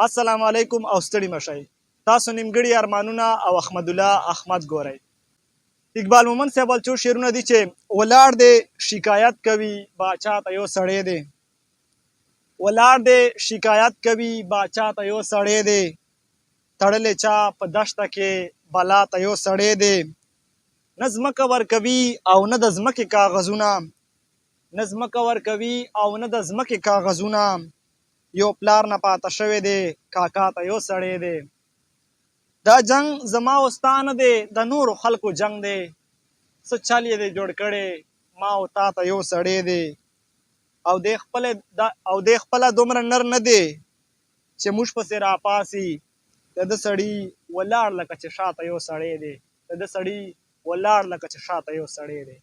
السلام علیکم او ستړي مشئ. تاسو نیمګړي ارمانونه او احمد الله احمد ګورئ. اقبال مومند صاحب څو شعرونه دي چې ولاړ دی شکایت کوي باچا ته یو سړی دی. ولاړ دی شکایت کوي باچا ته یو سړی دی. تړلی چا په دشته کې بلا ته یو سړی دی. نه ځمکه ورکوي او نه د ځمکې کاغذونه. نه ځمکه ورکوي او نه د ځمکې کاغذونه. یو پلار نه پاته شوی دی کاکا ته یو سړی دی. دا جنگ زما او ستا نه دی د نورو خلکو جنگ دی. څه چل یې دی جوړ کړی ما او تا ته یو سړی دی. او دی خپله دومره نر نه دی چې موږ پسې راپاسي. د ده سړي ولاړ لکه چې شاته یو سړی دی. د ده سړي ولاړ لکه چې شاته یو سړی دی.